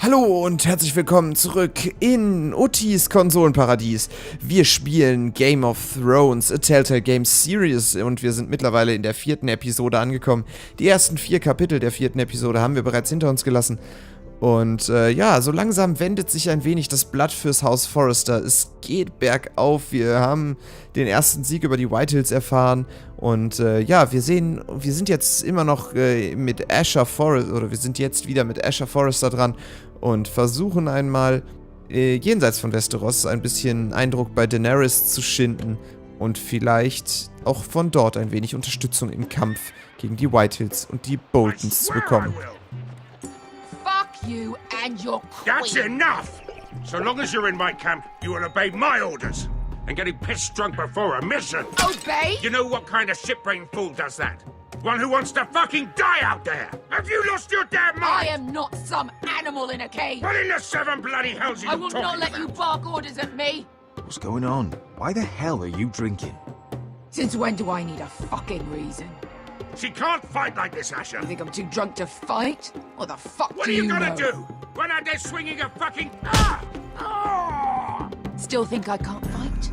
Hallo und herzlich willkommen zurück in Uttis Konsolenparadies. Wir spielen Game of Thrones, a Telltale Games Series und wir sind mittlerweile in der 4. Episode angekommen. Die ersten 4 Kapitel der 4. Episode haben wir bereits hinter uns gelassen. Und ja, so langsam wendet sich ein wenig das Blatt fürs Haus Forrester. Es geht bergauf. Wir haben den ersten Sieg über die Whitehills erfahren. Und ja, wir sind jetzt immer noch mit Asher Forrester, oder wir sind jetzt wieder mit Asher Forrester dran und versuchen einmal jenseits von Westeros ein bisschen Eindruck bei Daenerys zu schinden und vielleicht auch von dort ein wenig Unterstützung im Kampf gegen die Whitehills und die Boltons zu bekommen. You and your queen. That's enough! So long as you're in my camp, you will obey my orders. And getting pissed drunk before a mission. Obey? You know what kind of shit-brained fool does that? One who wants to fucking die out there! Have you lost your damn mind? I am not some animal in a cage. What in the 7 bloody hells are you I will talking not let about? you bark orders at me. What's going on? Why the hell are you drinking? Since when do I need a fucking reason? She can't fight like this, Asher. You think I'm too drunk to fight? What the fuck What do are you you gonna know? do? Run out there swinging a fucking... Still think I can't fight?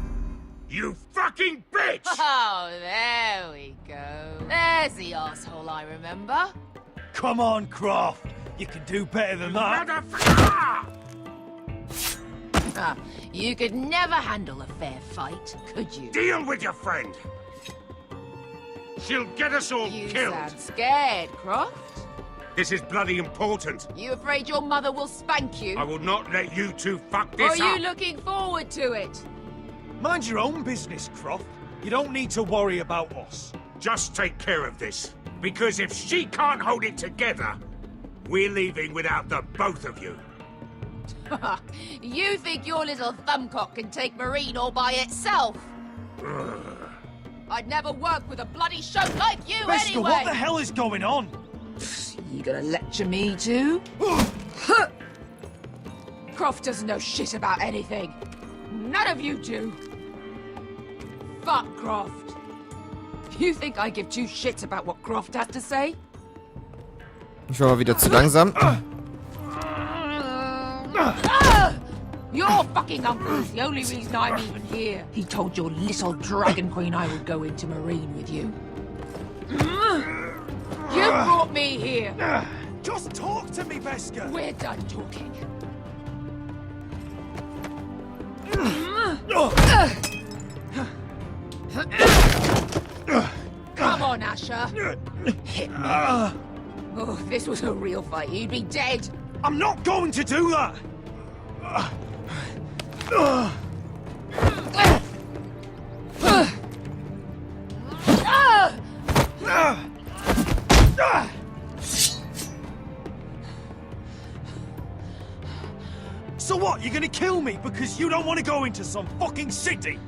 You fucking bitch! Oh, there we go. There's the asshole I remember. Come on, Croft. You can do better than that. Motherfucker! You could never handle a fair fight, could you? Deal with your friend. She'll get us all You killed. sound scared, Croft. This is bloody important. You afraid your mother will spank you? I will not let you two fuck Or this are up. you looking forward to it? Mind your own business, Croft. You don't need to worry about us. Just take care of this. Because if she can't hold it together, we're leaving without the both of you. You think your little thumbcock can take Meereen all by itself? I'd never work with a bloody show like you Beskha, anyway! what the hell is going on? You gonna lecture me too? Croft doesn't know shit about anything. None of you do. Fuck Croft. You think I give 2 shits about what Croft has to say? Ich war mal wieder zu langsam. Your fucking uncle's the only reason I'm even here. He told your little dragon queen I would go into Meereen with you. You brought me here. Just talk to me, Beskha. We're done talking. Come on, Asher. Hit me. Oh, if this was a real fight, you'd be dead. I'm not going to do that. So what, you're gonna kill me because you don't want to go into some fucking city?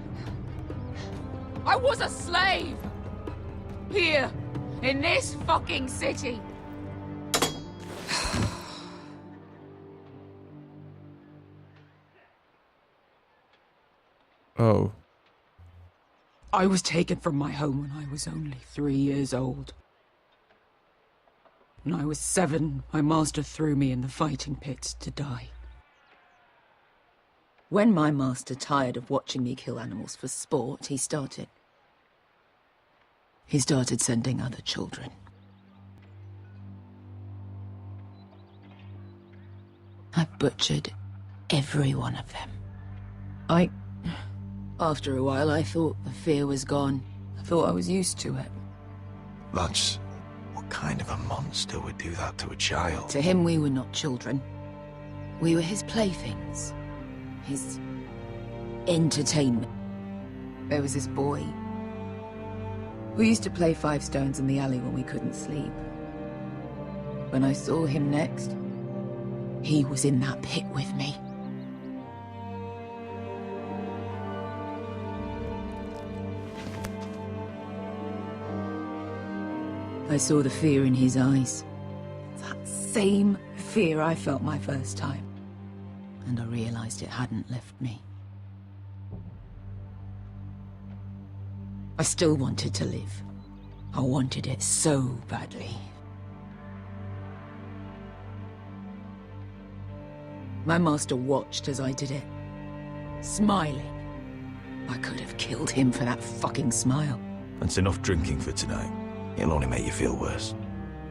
I was a slave. Here, in this fucking city. Oh. I was taken from my home when I was only 3 years old. When I was 7, my master threw me in the fighting pits to die. When my master tired of watching me kill animals for sport, he started sending other children. I butchered every one of them. After a while, I thought the fear was gone. I thought I was used to it. Lads, what kind of a monster would do that to a child? To him, we were not children. We were his playthings. His entertainment. There was this boy. We used to play 5 stones in the alley when we couldn't sleep. When I saw him next, he was in that pit with me. I saw the fear in his eyes. That same fear I felt my first time. And I realized it hadn't left me. I still wanted to live. I wanted it so badly. My master watched as I did it, smiling. I could have killed him for that fucking smile. That's enough drinking for tonight. It'll only make you feel worse.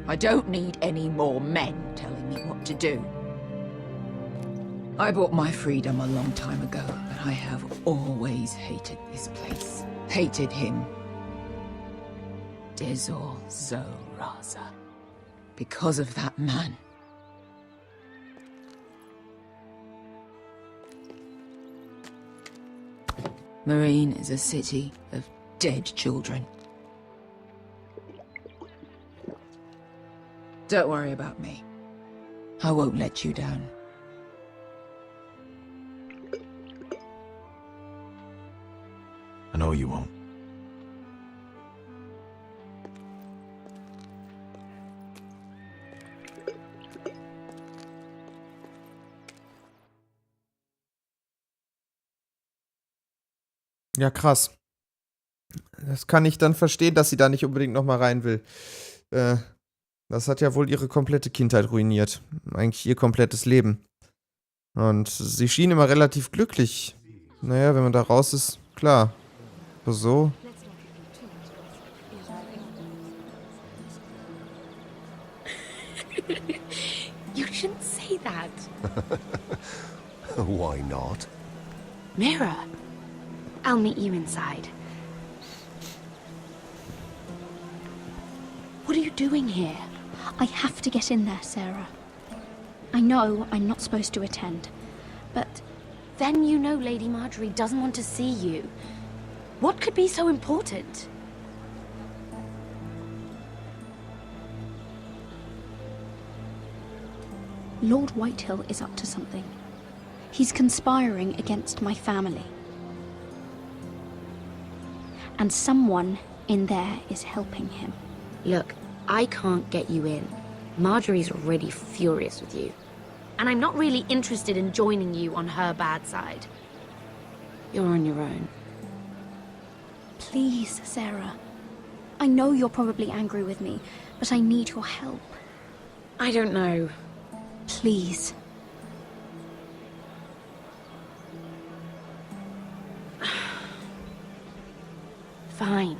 I don't need any more men telling me what to do. I bought my freedom a long time ago, but I have always hated this place. Hated him. Dezor Zoraza. Because of that man. Meereen is a city of dead children. Don't worry about me. I won't let you down. I know you won't. Ja, krass. Das kann ich dann verstehen, dass sie da nicht unbedingt nochmal rein will. Das hat ja wohl ihre komplette Kindheit ruiniert. Eigentlich ihr komplettes Leben. Und sie schien immer relativ glücklich. Naja, wenn man da raus ist, klar. Aber so. You shouldn't say that. Why not? Mira, I'll meet you inside. What are you doing here? I have to get in there, Sarah. I know I'm not supposed to attend, but... Then you know Lady Marjorie doesn't want to see you. What could be so important? Lord Whitehill is up to something. He's conspiring against my family. And someone in there is helping him. Look, I can't get you in. Marjorie's already furious with you. And I'm not really interested in joining you on her bad side. You're on your own. Please, Sarah. I know you're probably angry with me, but I need your help. I don't know. Please. Fine.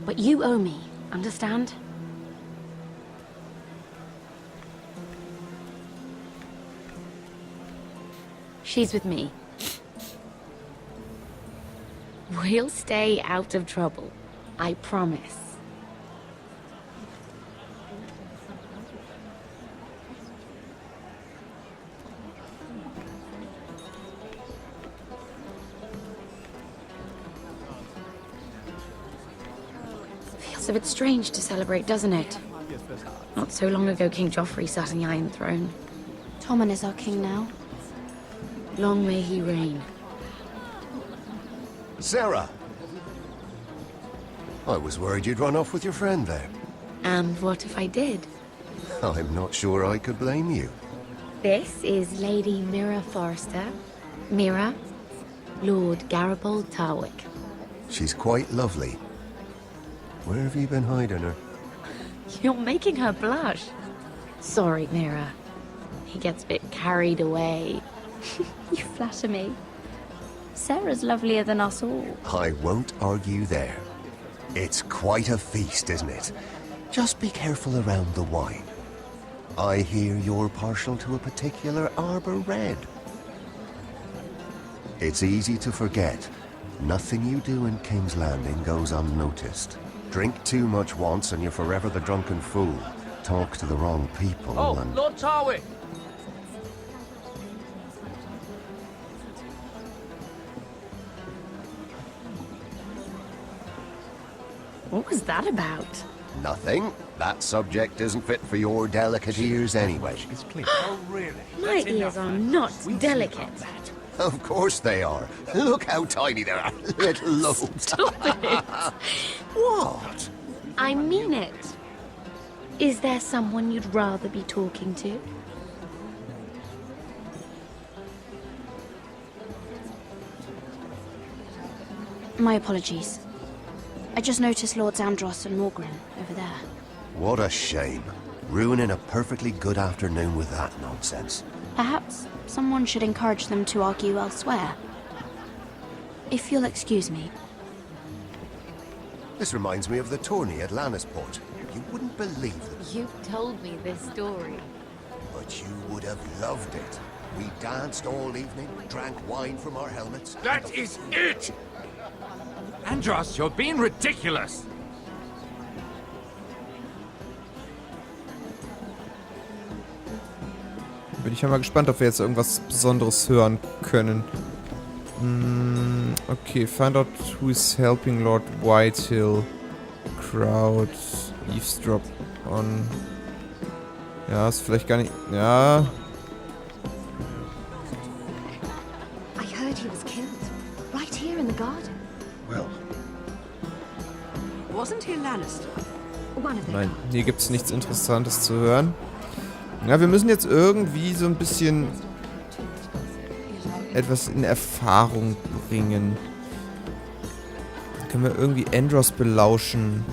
But you owe me, understand? She's with me. We'll stay out of trouble. I promise. Feels a bit strange to celebrate, doesn't it? Not so long ago, King Joffrey sat on the Iron Throne. Tommen is our king now. Long may he reign. Sarah! I was worried you'd run off with your friend there. And what if I did? I'm not sure I could blame you. This is Lady Mira Forrester. Mira, Lord Garibaldi Tarwick. She's quite lovely. Where have you been hiding her? You're making her blush. Sorry, Mira. He gets a bit carried away. You flatter me. Sarah's lovelier than us all. I won't argue there. It's quite a feast, isn't it? Just be careful around the wine. I hear you're partial to a particular Arbor Red. It's easy to forget. Nothing you do in King's Landing goes unnoticed. Drink too much once and you're forever the drunken fool. Talk to the wrong people and... Lord Tarwick! What was that about? Nothing. That subject isn't fit for your delicate ears anyway. Oh, really? My ears are not delicate. Of course they are. Look how tiny they are. Little lobes. Stop it. What? I mean it. Is there someone you'd rather be talking to? My apologies. I just noticed Lords Andros and Morgren over there. What a shame. Ruining a perfectly good afternoon with that nonsense. Perhaps someone should encourage them to argue elsewhere. If you'll excuse me. This reminds me of the tourney at Lannisport. You wouldn't believe it. You've told me this story. But you would have loved it. We danced all evening, drank wine from our helmets. That is it! Andros, you're being ridiculous! Bin ich ja mal gespannt, ob wir jetzt irgendwas Besonderes hören können. Okay, find out who is helping Lord Whitehill. Crowd. Eavesdrop on. Ja, ist vielleicht gar nicht... Ja... I heard he was killed. Right here in the garden. Well, Wasn't he Lannister? One of them. Nein, hier gibt es nichts Interessantes zu hören. Ja, wir müssen jetzt irgendwie so ein bisschen etwas in Erfahrung bringen. Können wir irgendwie Andros belauschen?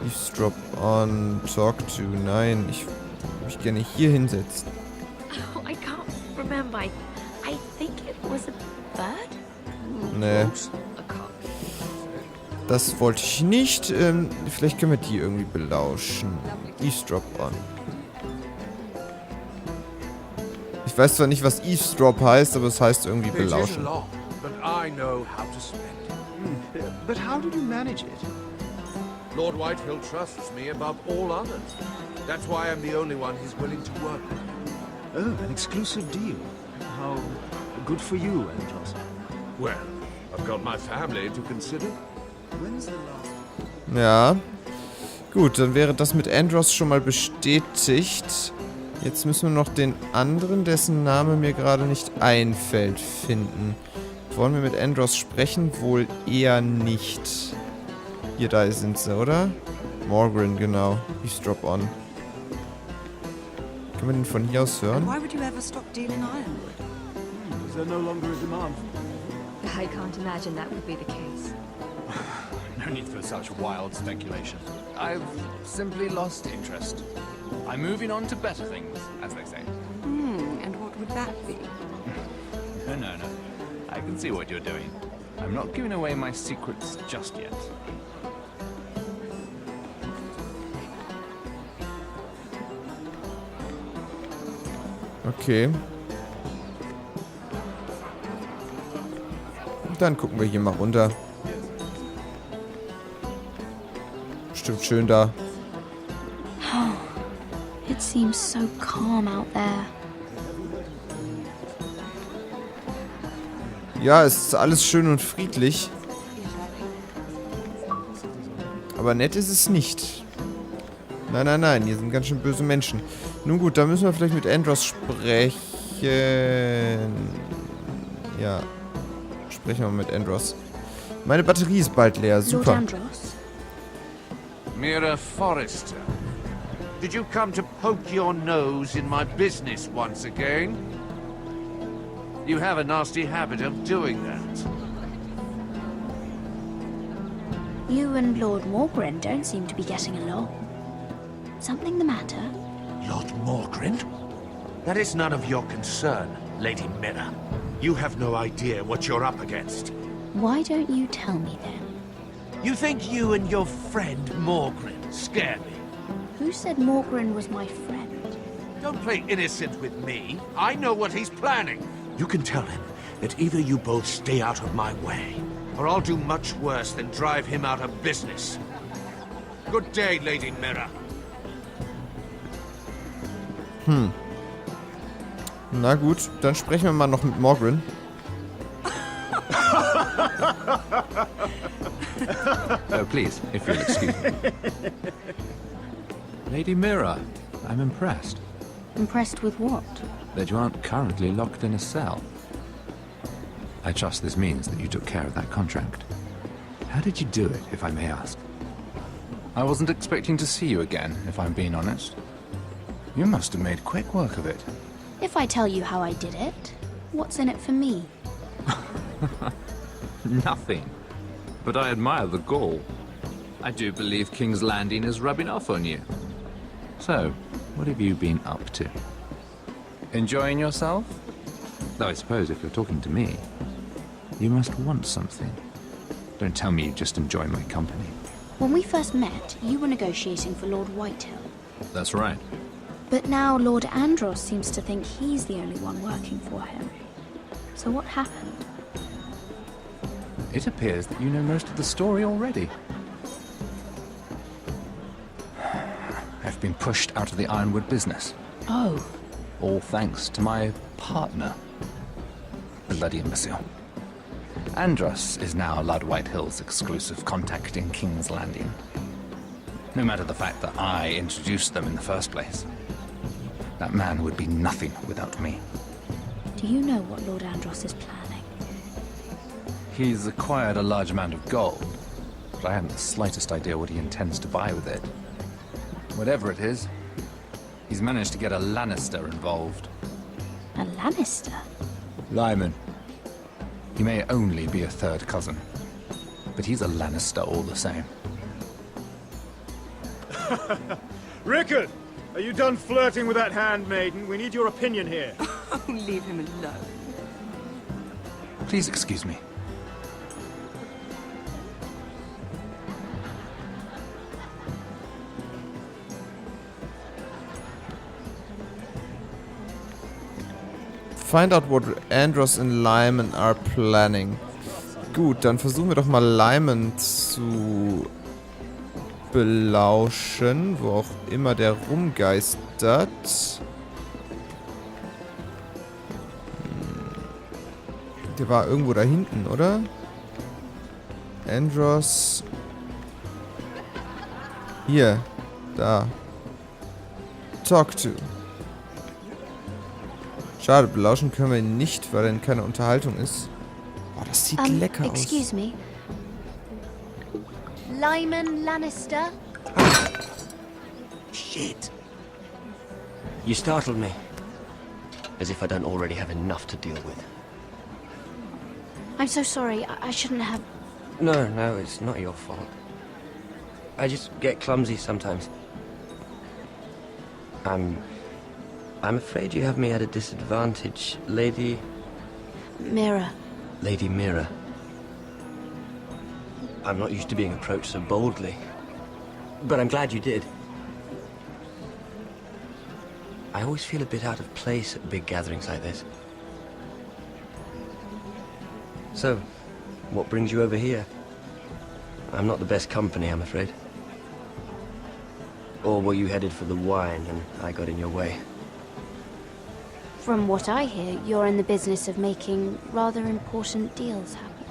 Eavesdrop on, talk to. Nein, ich würde mich gerne hier hinsetzen. Oh, I can't remember. I think it was a bird? Nee, A cock. das wollte ich nicht. Vielleicht können wir die irgendwie belauschen. Eavesdrop on. Ich weiß zwar nicht, was Eavesdrop heißt, aber es heißt irgendwie It is belauschen. long, but I know how to spend it. But how did you manage it? Lord Whitehill trusts me above all others. That's why I'm the only one he's willing to work with. Oh, an exclusive deal. How good for you, Andros. Well, I've got my family to consider. When's the last... Ja. Gut, dann wäre das mit Andros schon mal bestätigt. Jetzt müssen wir noch den anderen, dessen Name mir gerade nicht einfällt, finden. Wollen wir mit Andros sprechen? Wohl eher nicht. Hier, da sind sie, oder? Morgan, genau. Eavesdrop on. Können wir den von hier aus hören? Why would you ever stop dealing ironwood? Is there no longer a demand? I can't imagine that would be the case. No need for such wild speculation. I've simply lost interest. I'm moving on to better things, as they say. And what would that be? No. I can see what you're doing. I'm not giving away my secrets just yet. Okay. Dann gucken wir hier mal runter. Bestimmt schön da. It seems so calm out there. Ja, es ist alles schön und friedlich. Aber nett ist es nicht. Nein, hier sind ganz schön böse Menschen. Nun gut, da müssen wir vielleicht mit Andros sprechen. Ja, sprechen wir mit Andros. Meine Batterie ist bald leer, Lord super. Andros? Asher Forrester, did you come to poke your nose in my business once again? You have a nasty habit of doing that. You and Lord Morgren don't seem to be getting along. Something the matter? Lord Morgren? That is none of your concern, Lady Mirror. You have no idea what you're up against. Why don't you tell me then? You think you and your friend Morgren scare me? Who said Morgren was my friend? Don't play innocent with me. I know what he's planning. You can tell him that either you both stay out of my way, or I'll do much worse than drive him out of business. Good day, Lady Mirror. Na gut, dann sprechen wir mal noch mit Morgan. Oh, please, if you'll excuse me. Lady Mirror, I'm impressed Impressed with what? that you aren't currently locked in a cell. I trust this means that you took care of that contract. How did you do it, if I may ask? I wasn't expecting to see you again, if I'm being honest. You must have made quick work of it. If I tell you how I did it, what's in it for me? Nothing. But I admire the gall. I do believe King's Landing is rubbing off on you. So, what have you been up to? Enjoying yourself? Though I suppose if you're talking to me, you must want something. Don't tell me you just enjoy my company. When we first met, you were negotiating for Lord Whitehill. That's right. But now Lord Andros seems to think he's the only one working for him. So what happened? It appears that you know most of the story already. I've been pushed out of the ironwood business. Oh. All thanks to my partner. Bloody imbecile. Andros is now Lord Whitehill's exclusive contact in King's Landing. No matter the fact that I introduced them in the first place. That man would be nothing without me. Do you know what Lord Andros is planning? He's acquired a large amount of gold, but I haven't the slightest idea what he intends to buy with it. Whatever it is, he's managed to get a Lannister involved. A Lannister? Lyman. He may only be a third cousin, but he's a Lannister all the same. Rickard! Are you done flirting with that handmaiden? We need your opinion here. Oh, leave him alone. Please excuse me. Find out what Andros und Lyman are planning. Gut, dann versuchen wir doch mal Lyman zu belauschen, wo auch immer der rumgeistert. Der war irgendwo da hinten, oder? Andros. Hier. Da. Talk to. Schade, belauschen können wir ihn nicht, weil er in keiner Unterhaltung ist. Oh, das sieht lecker aus. Excuse me. Lyman Lannister? Shit. You startled me. As if I don't already have enough to deal with. I'm so sorry. I shouldn't have... No, it's not your fault. I just get clumsy sometimes. I'm afraid you have me at a disadvantage, Lady... Mira. Lady Mira. I'm not used to being approached so boldly. But I'm glad you did. I always feel a bit out of place at big gatherings like this. So, what brings you over here? I'm not the best company, I'm afraid. Or were you headed for the wine and I got in your way? From what I hear, you're in the business of making rather important deals happen.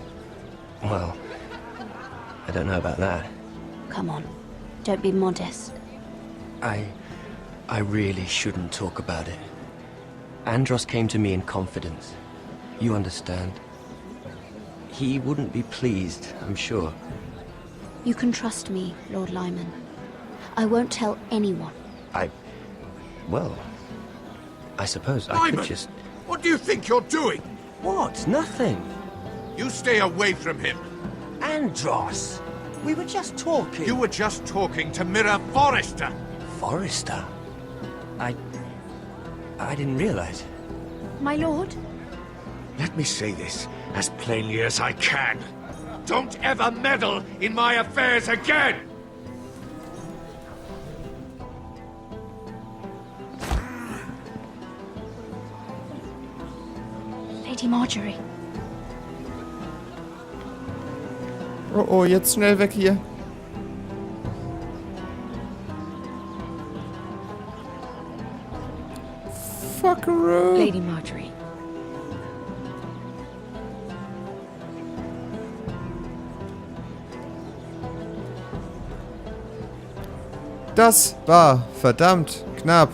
Well, I don't know about that. Come on, don't be modest. I really shouldn't talk about it. Andros came to me in confidence. You understand? He wouldn't be pleased, I'm sure. You can trust me, Lord Lyman. I won't tell anyone. Well, I suppose I Lyman, could just... what do you think you're doing? What? Nothing. You stay away from him. Andros! We were just talking. You were just talking to Asher Forrester. Forrester? I didn't realize. My lord? Let me say this as plainly as I can. Don't ever meddle in my affairs again! Lady Marjorie. Oh, jetzt schnell weg hier. Fuckaroo. Lady Marjorie. Das war verdammt knapp.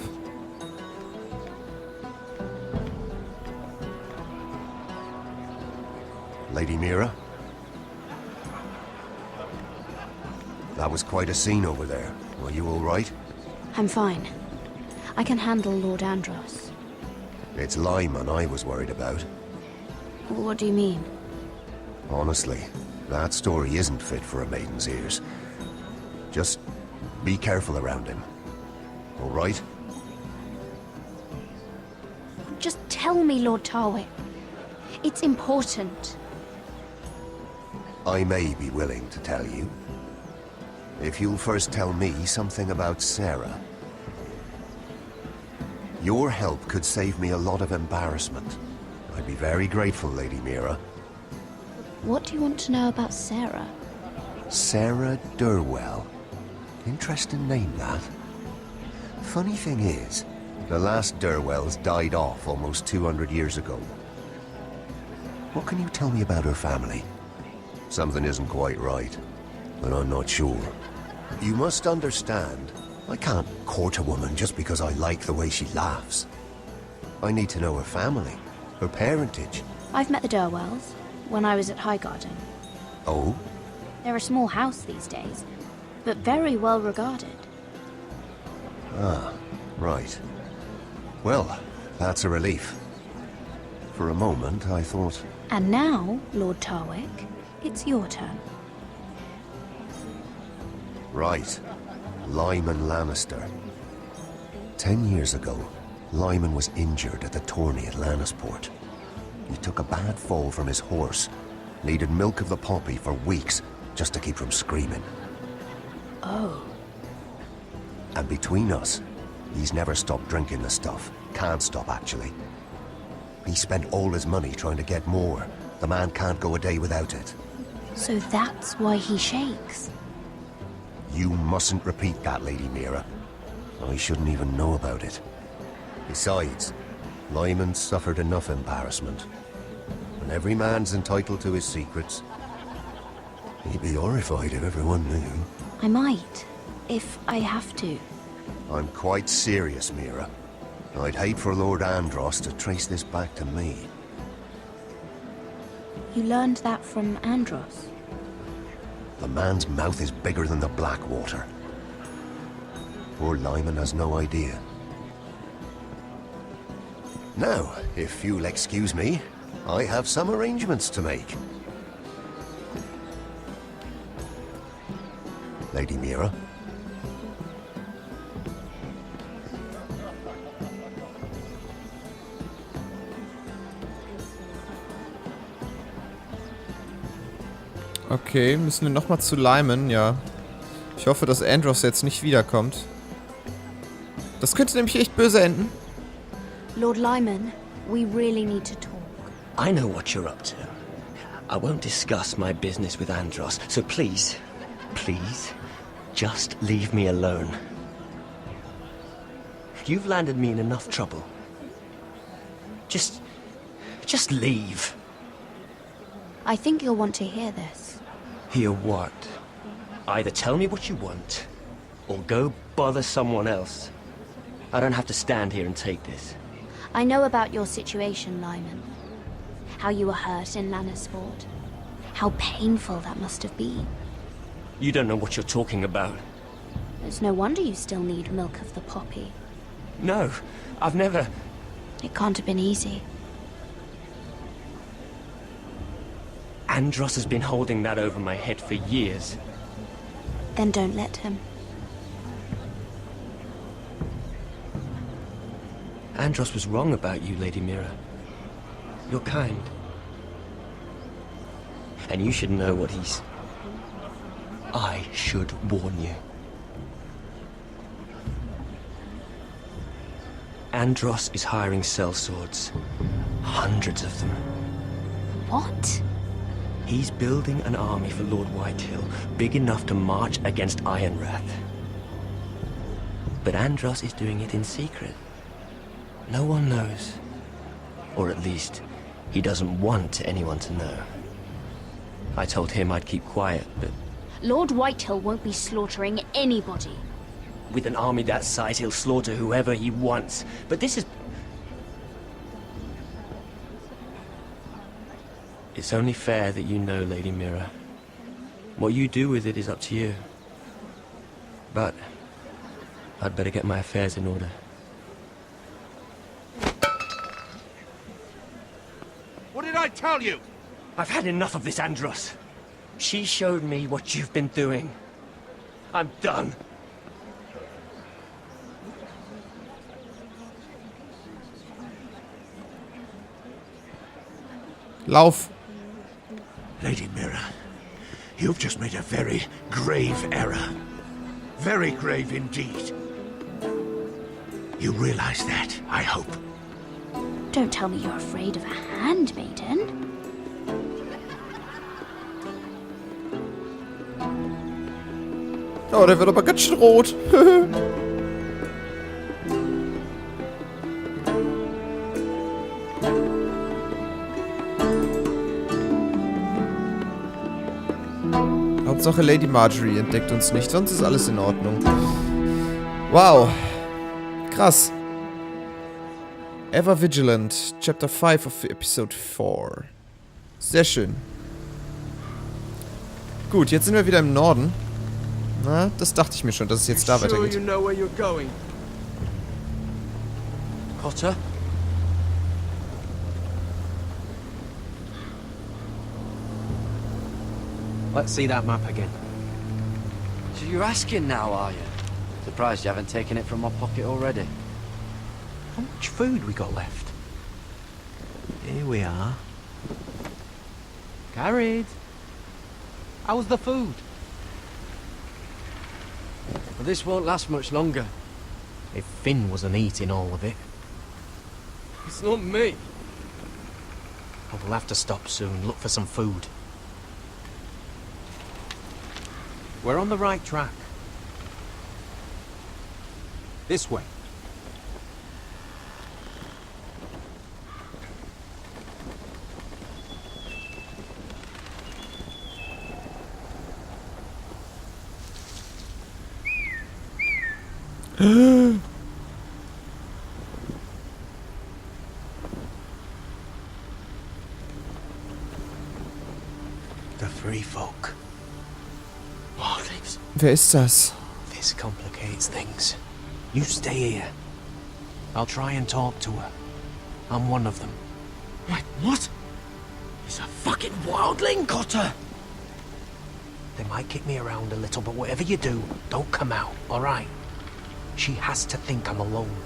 Lady Mira? That was quite a scene over there. Were you all right? I'm fine. I can handle Lord Andros. It's Lyman I was worried about. What do you mean? Honestly, that story isn't fit for a maiden's ears. Just be careful around him. All right? just tell me, Lord Tarwick. It's important. I may be willing to tell you. If you'll first tell me something about Sarah. Your help could save me a lot of embarrassment. I'd be very grateful, Lady Mira. What do you want to know about Sarah? Sarah Durwell. Interesting name, that. Funny thing is, the last Durwells died off almost 200 years ago. What can you tell me about her family? Something isn't quite right, but I'm not sure. You must understand, I can't court a woman just because I like the way she laughs. I need to know her family, her parentage. I've met the Durwells when I was at Highgarden. Oh? They're a small house these days, but very well regarded. Ah, right. Well, that's a relief. For a moment, I thought... And now, Lord Tarwick, it's your turn. Right. Lyman Lannister. 10 years ago, Lyman was injured at the tourney at Lannisport. He took a bad fall from his horse. Needed milk of the poppy for weeks just to keep from screaming. Oh. And between us, he's never stopped drinking the stuff. Can't stop, actually. He spent all his money trying to get more. The man can't go a day without it. So that's why he shakes. You mustn't repeat that, Lady Mira. I shouldn't even know about it. Besides, Lyman suffered enough embarrassment. And every man's entitled to his secrets. He'd be horrified if everyone knew. I might, if I have to. I'm quite serious, Mira. I'd hate for Lord Andros to trace this back to me. You learned that from Andros? The man's mouth is bigger than the Blackwater. Poor Lyman has no idea. Now, if you'll excuse me, I have some arrangements to make. Lady Mira? Okay, müssen wir nochmal zu Lyman, ja. Ich hoffe, dass Andros jetzt nicht wiederkommt. Das könnte nämlich echt böse enden. Lord Lyman, we really need to talk. I know what you're up to. I won't discuss my business with Andros, so please, just leave me alone. You've landed me in enough trouble. Just leave. I think you'll want to hear this. Hear what? Either tell me what you want, or go bother someone else. I don't have to stand here and take this. I know about your situation, Lyman. How you were hurt in Lannisport. How painful that must have been. You don't know what you're talking about. It's no wonder you still need milk of the poppy. No, I've never... It can't have been easy. Andros has been holding that over my head for years. Then don't let him. Andros was wrong about you, Lady Mira. You're kind. And you should know what he's... I should warn you. Andros is hiring sellswords. Hundreds of them. What? He's building an army for Lord Whitehill, big enough to march against Ironrath. But Andros is doing it in secret. No one knows. Or at least, he doesn't want anyone to know. I told him I'd keep quiet, but... Lord Whitehill won't be slaughtering anybody. With an army that size, he'll slaughter whoever he wants. But this is... It's only fair that you know, Lady Mira. What you do with it is up to you. But I'd better get my affairs in order. What did I tell you? I've had enough of this, Andros. She showed me what you've been doing. I'm done. Lauf. Lady Mira, you've just made a very grave error. Very grave indeed. You realize that, I hope. Don't tell me you're afraid of a handmaiden. Oh, der wird aber ganz schön rot. Hauptsache Lady Marjorie entdeckt uns nicht, sonst ist alles in Ordnung. Wow. Krass. Ever Vigilant, Chapter 5 of Episode 4. Sehr schön. Gut, jetzt sind wir wieder im Norden. Na, das dachte ich mir schon, dass es jetzt da weitergeht. You know where you're going? Cotter? Let's see that map again. So you're asking now, are you? Surprised you haven't taken it from my pocket already. How much food we got left? Here we are. Carried. How's the food? Well, this won't last much longer. If Finn wasn't eating all of it. It's not me. I will have to stop soon, look for some food. We're on the right track. This way. The free folk. Wildlings. Wer ist das? This complicates things. You stay here. I'll try and talk to her. I'm one of them. Wait, what? He's a fucking wildling, Cotter! They might kick me around a little, but whatever you do, don't come out, alright? She has to think I'm alone.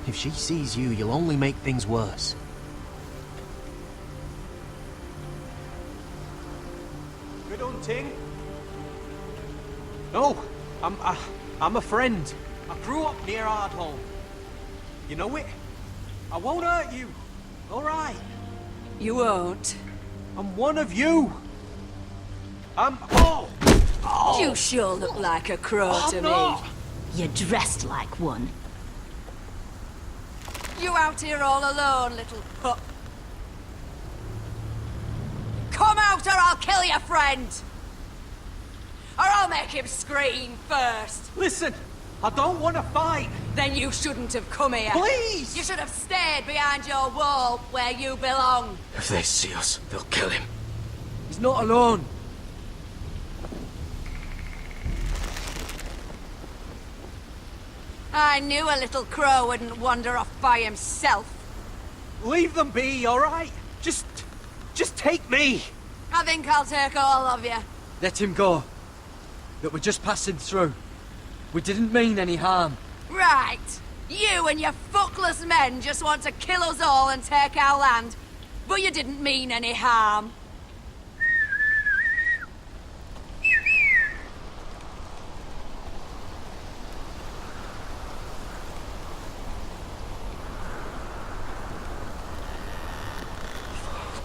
If she sees you, you'll only make things worse. Good hunting? No, I'm a friend. I grew up near Ardhome. You know it? I won't hurt you. All right. You won't. I'm one of you. Oh! You sure look like a crow to me. You're dressed like one. You out here all alone, little pup? Come out or I'll kill your friend! Or I'll make him scream first! Listen, I don't want to fight. Then you shouldn't have come here. Please! You should have stayed behind your wall where you belong. If they see us, they'll kill him. He's not alone. I knew a little crow wouldn't wander off by himself. Leave them be, all right? Just take me. I think I'll take all of you. Let him go. That we're just passing through. We didn't mean any harm. Right. You and your fuckless men just want to kill us all and take our land. But you didn't mean any harm.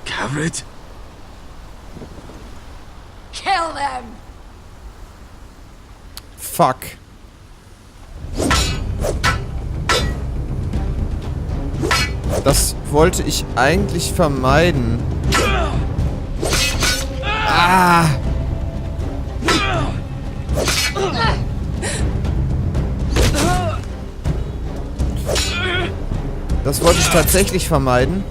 Garrett? Kill them! Fuck. Das wollte ich eigentlich vermeiden. Ah! Das wollte ich tatsächlich vermeiden.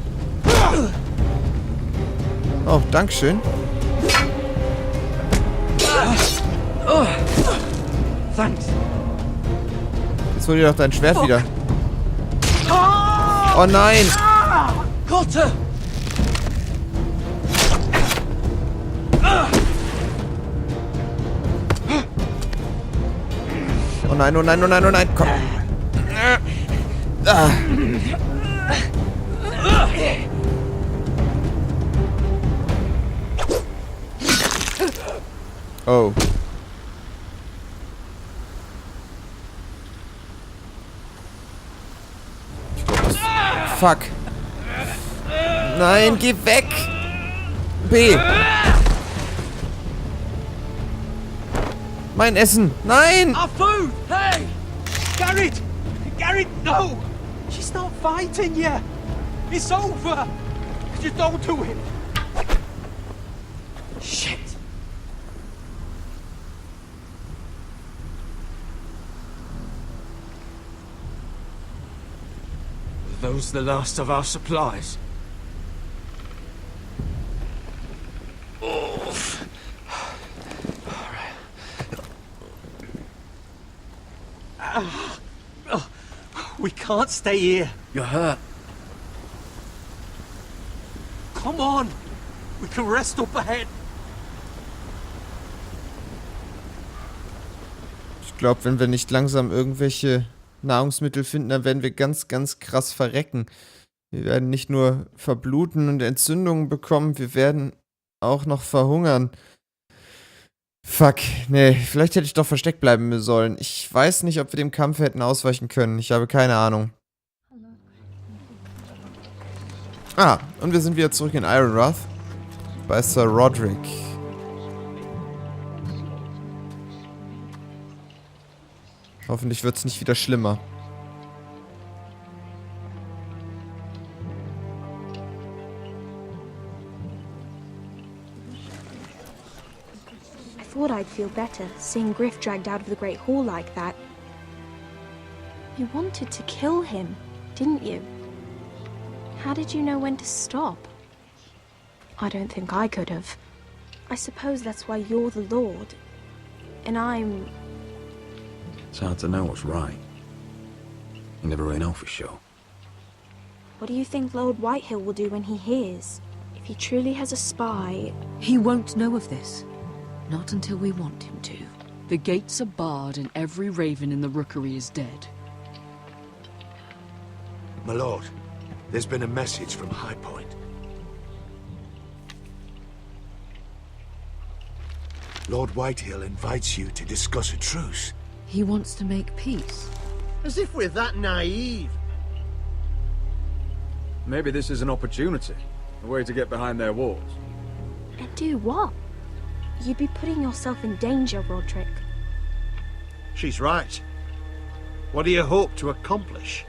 Oh, dankeschön. Thanks. Jetzt hol dir doch dein Schwert wieder. Oh nein! Cotter! Oh nein, oh nein, oh nein, oh nein, komm. Ah. Oh. Fuck. Nein, geh weg! B. Mein Essen! Nein! Our food! Hey! Garrett! Garrett, no! She's not fighting yet! It's over! Just don't do it! Shit! Are those the last of our supplies? We can't stay here. You're hurt. Come on. We can rest up ahead. Ich glaube, wenn wir nicht langsam irgendwelche Nahrungsmittel finden, dann werden wir ganz, ganz krass verrecken. Wir werden nicht nur verbluten und Entzündungen bekommen, wir werden auch noch verhungern. Fuck, nee, vielleicht hätte ich doch versteckt bleiben sollen. Ich weiß nicht, ob wir dem Kampf hätten ausweichen können. Ich habe keine Ahnung. Ah, und wir sind wieder zurück in Ironrath. Bei Sir Roderick. Hoffentlich wird es nicht wieder schlimmer. I thought I'd feel better, seeing Griff dragged out of the Great Hall like that. You wanted to kill him, didn't you? How did you know when to stop? I don't think I could have. I suppose that's why you're the Lord. And I'm... It's hard to know what's right. You never really know for sure. What do you think Lord Whitehill will do when he hears? If he truly has a spy... He won't know of this. Not until we want him to. The gates are barred and every raven in the rookery is dead. My lord, there's been a message from High Point. Lord Whitehill invites you to discuss a truce. He wants to make peace. As if we're that naive. Maybe this is an opportunity. A way to get behind their walls. And do what? You'd be putting yourself in danger, Roderick. She's right. What do you hope to accomplish?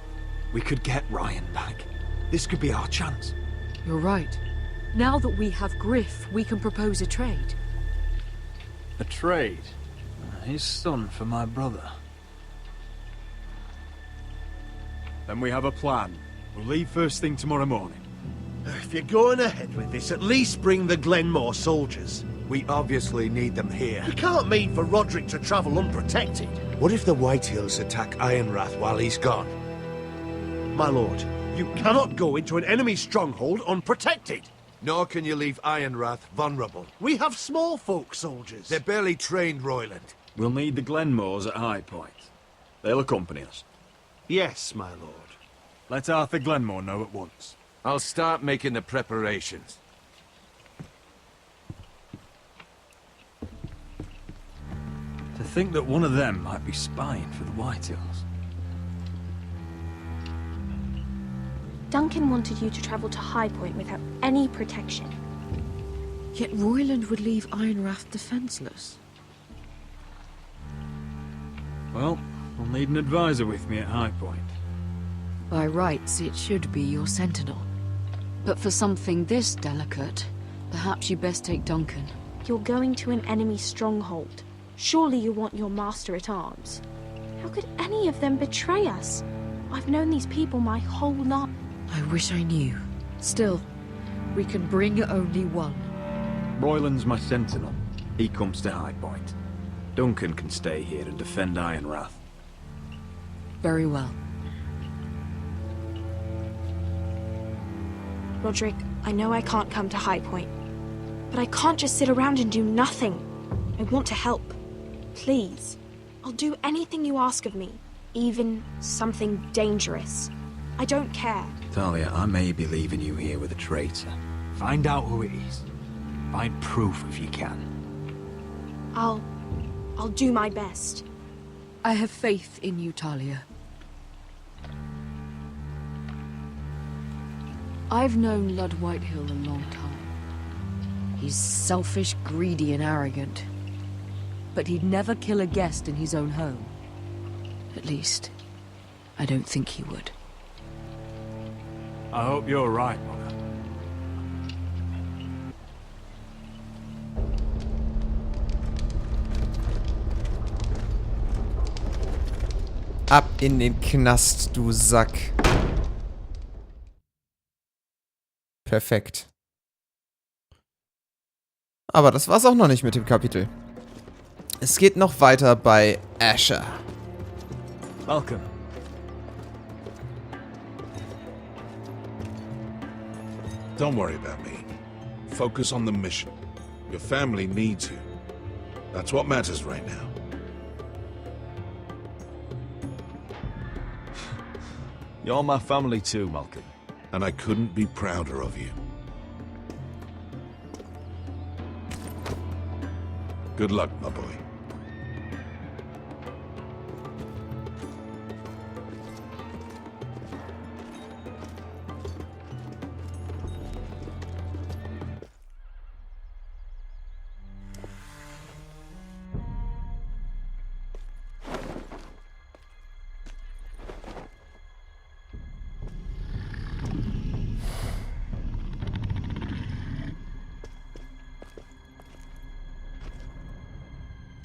We could get Ryan back. This could be our chance. You're right. Now that we have Griff, we can propose a trade. A trade? His son for my brother. Then we have a plan. We'll leave first thing tomorrow morning. If you're going ahead with this, at least bring the Glenmore soldiers. We obviously need them here. You can't mean for Roderick to travel unprotected. What if the Whitehills attack Ironrath while he's gone? My lord, you cannot go into an enemy stronghold unprotected. Nor can you leave Ironrath vulnerable. We have small folk soldiers. They're barely trained, Royland. We'll need the Glenmores at High Point. They'll accompany us. Yes, my lord. Let Arthur Glenmore know at once. I'll start making the preparations. To think that one of them might be spying for the Whitehills. Duncan wanted you to travel to High Point without any protection. Yet Royland would leave Ironrath defenseless. Well, I'll need an advisor with me at High Point. By rights, it should be your sentinel. But for something this delicate, perhaps you best take Duncan. You're going to an enemy stronghold. Surely you want your master-at-arms. How could any of them betray us? I've known these people my whole life. I wish I knew. Still, we can bring only one. Royland's my sentinel. He comes to High Point. Duncan can stay here and defend Ironrath. Very well. Roderick, I know I can't come to High Point, but I can't just sit around and do nothing. I want to help. Please. I'll do anything you ask of me, even something dangerous. I don't care. Talia, I may be leaving you here with a traitor. Find out who it is. Find proof if you can. I'll do my best. I have faith in you, Talia. I've known Lud Whitehill a long time. He's selfish, greedy, and arrogant. But he'd never kill a guest in his own home. At least, I don't think he would. I hope you're right, Mother. Ab in den Knast, du Sack. Perfekt. Aber das war's auch noch nicht mit dem Kapitel. Es geht noch weiter bei Asher. Welcome. Don't worry about me. Focus on the mission. Your family needs you. That's what matters right now. You're my family too, Malcolm. And I couldn't be prouder of you. Good luck, my boy.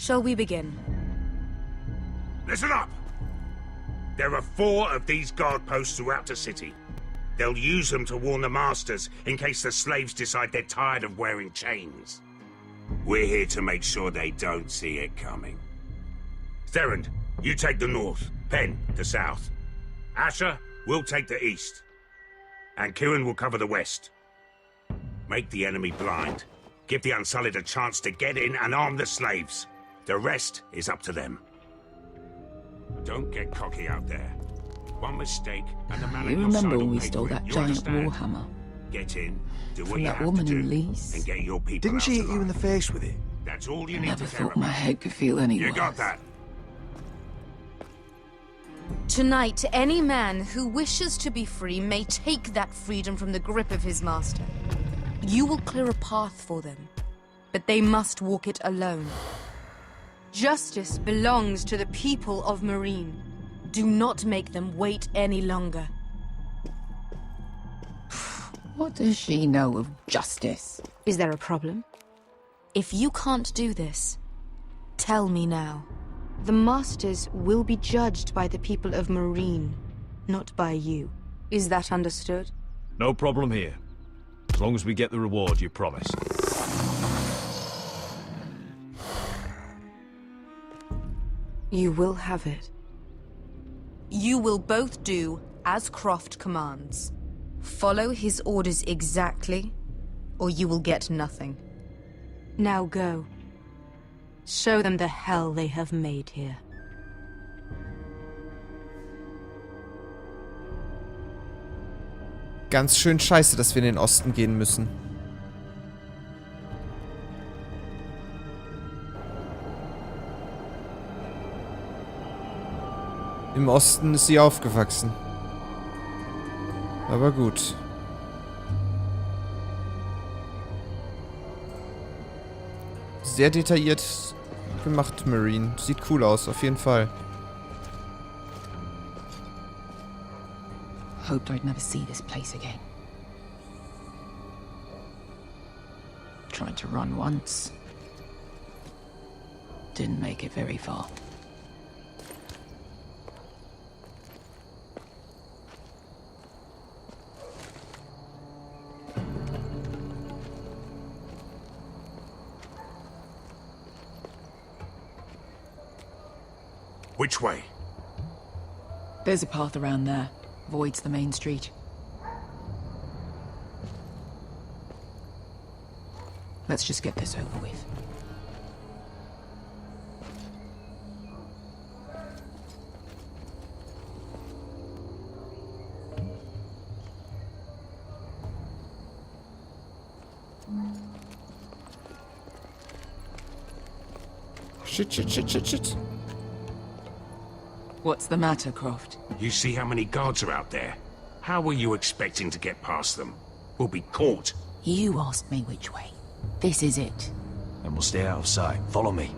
Shall we begin? Listen up! There are 4 of these guard posts throughout the city. They'll use them to warn the masters in case the slaves decide they're tired of wearing chains. We're here to make sure they don't see it coming. Therend, you take the north. Penn, the south. Asher, we'll take the east. And Kieran will cover the west. Make the enemy blind. Give the Unsullied a chance to get in and arm the slaves. The rest is up to them. Don't get cocky out there. One mistake and the man You remember when we stole that giant warhammer? Get in, do what From you that have woman to in do, Lee's? and get your people Didn't out she hit you alive. in the face with it? That's all you I need never to care thought my about. head could feel any You worse. got that? Tonight, any man who wishes to be free may take that freedom from the grip of his master. You will clear a path for them, but they must walk it alone. Justice belongs to the people of Meereen. Do not make them wait any longer. What does she know of justice? Is there a problem? If you can't do this, tell me now. The Masters will be judged by the people of Meereen, not by you. Is that understood? No problem here. As long as we get the reward you promised. You will have it. You will both do as Croft commands. Follow his orders exactly, or you will get nothing. Now go. Show them the hell they have made here. Ganz schön scheiße, dass wir in den Osten gehen müssen. Im Osten ist sie aufgewachsen. Aber gut. Sehr detailliert gemacht, Meereen. Sieht cool aus, auf jeden Fall. Hoped I'd never see this place again. Tried to run once. Didn't make it very far. Which way? There's a path around there. Voids the main street. Let's just get this over with. Shit. What's the matter, Croft? You see how many guards are out there? How were you expecting to get past them? We'll be caught. You asked me which way. This is it. And we'll stay out of sight. Follow me.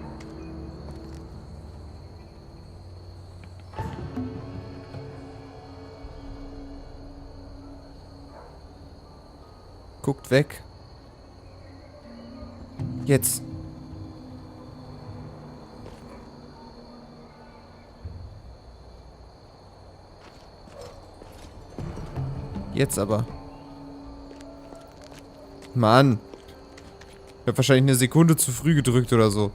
Guckt weg. Jetzt. Jetzt aber. Mann. Ich hab wahrscheinlich eine Sekunde zu früh gedrückt oder so.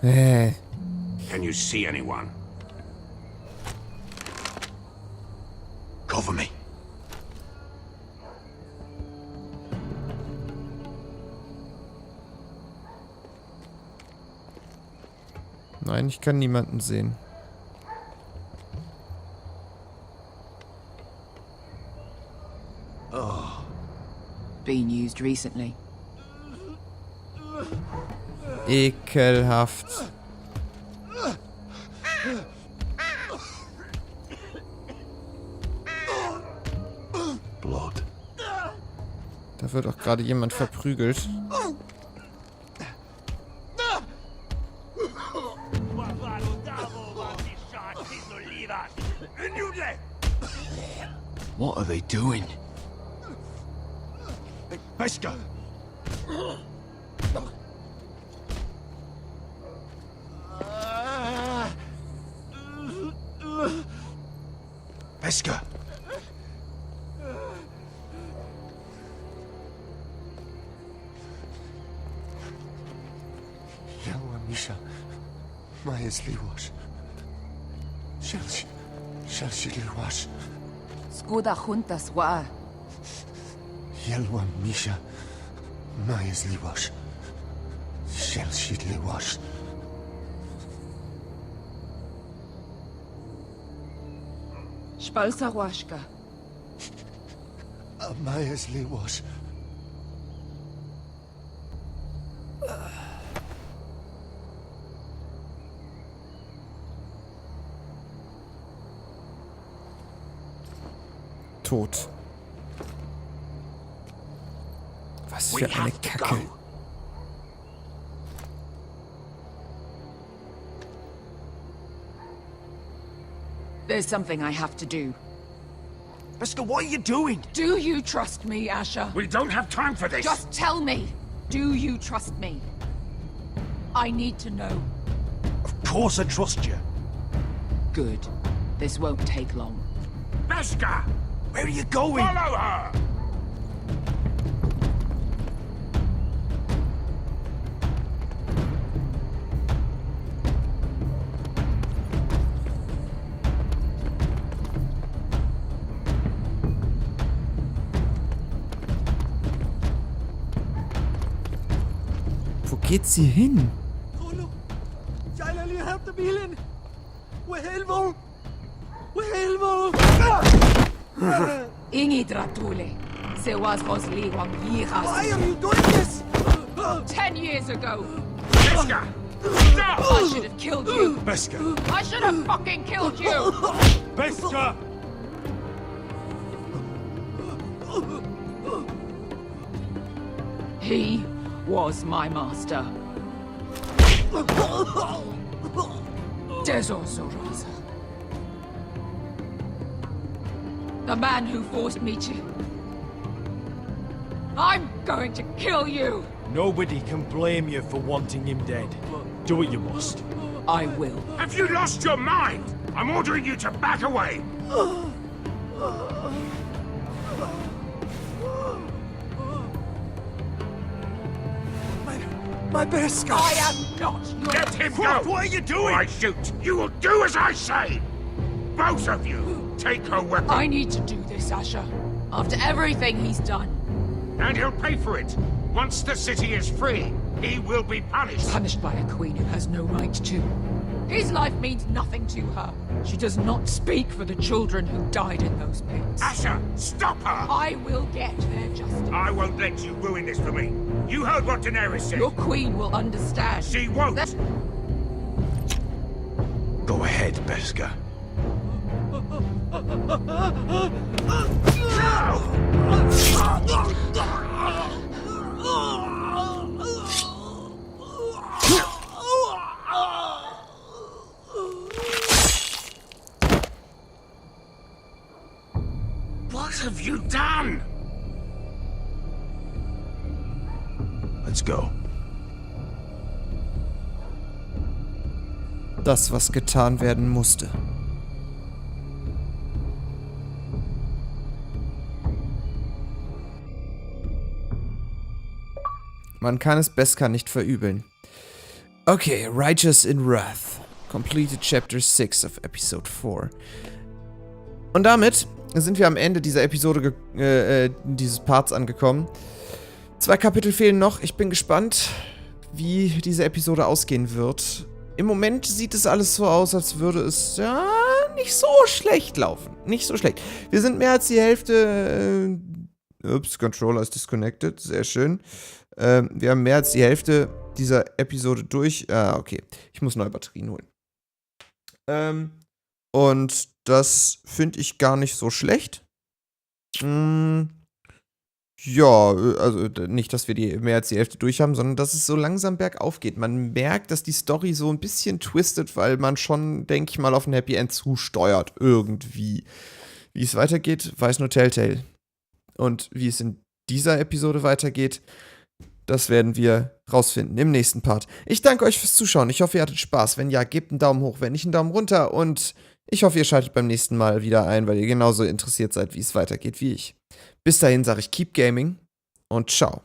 Can you see anyone? Cover me. Nein, ich kann niemanden sehen. Been used recently. Ekelhaft. Blood. Da wird auch gerade jemand verprügelt. What are they doing? Beskher! Beskher! Yelwa Misha, Majesli wash. Shall she wash? Skuda juntas wa. Yelwa Misha, Majesli wash. Shall she wash? Spalsa washka. Majesli wash. Tot. Was für eine Kacke. There's something I have to do. Beskher, what are you doing? Do you trust me, Asher? We don't have time for this! Just tell me. Do you trust me? I need to know. Of course I trust you. Good. This won't take long. Beskher! Where are you going? Follow her! Wo geht sie hin? Ingi Dratule. Se was Rosliwang Yiras. Why are you doing this? 10 years ago. Beskher! Stop! I should have killed you. Beskher! I should have fucking killed you. Beskher! He was my master. Desor Zoraza. The man who forced me to... I'm going to kill you! Nobody can blame you for wanting him dead. Do what you must. I will. Have you lost your mind? I'm ordering you to back away! My Beskher! I am not your... Let him Croft, go! what are you doing? Or I shoot! You will do as I say! Both of you! Take her weapon! I need to do this, Asher. After everything he's done. And he'll pay for it! Once the city is free, he will be punished! Punished by a queen who has no right to. His life means nothing to her. She does not speak for the children who died in those pits. Asher, stop her! I will get their justice. I won't let you ruin this for me. You heard what Daenerys said. Your queen will understand. She won't! it, Beskher. What have you done? Let's go. Das, was getan werden musste. Man kann es Beskar nicht verübeln. Okay, Righteous in Wrath. Completed Chapter 6 of Episode 4. Und damit sind wir am Ende dieser Episode, dieses Parts angekommen. 2 Kapitel fehlen noch. Ich bin gespannt, wie diese Episode ausgehen wird. Im Moment sieht es alles so aus, als würde es ja nicht so schlecht laufen. Nicht so schlecht. Wir sind mehr als die Hälfte. Ups, Controller ist disconnected. Sehr schön. Wir haben mehr als die Hälfte dieser Episode durch. Okay. Ich muss neue Batterien holen. Und das finde ich gar nicht so schlecht. Ja, also nicht, dass wir mehr als die Hälfte durch haben, sondern dass es so langsam bergauf geht. Man merkt, dass die Story so ein bisschen twistet, weil man schon, denke ich mal, auf ein Happy End zusteuert. Irgendwie. Wie es weitergeht, weiß nur Telltale. Und wie es in dieser Episode weitergeht, das werden wir rausfinden im nächsten Part. Ich danke euch fürs Zuschauen. Ich hoffe, ihr hattet Spaß. Wenn ja, gebt einen Daumen hoch. Wenn nicht, einen Daumen runter. Und ich hoffe, ihr schaltet beim nächsten Mal wieder ein, weil ihr genauso interessiert seid, wie es weitergeht wie ich. Bis dahin sage ich Keep Gaming und ciao.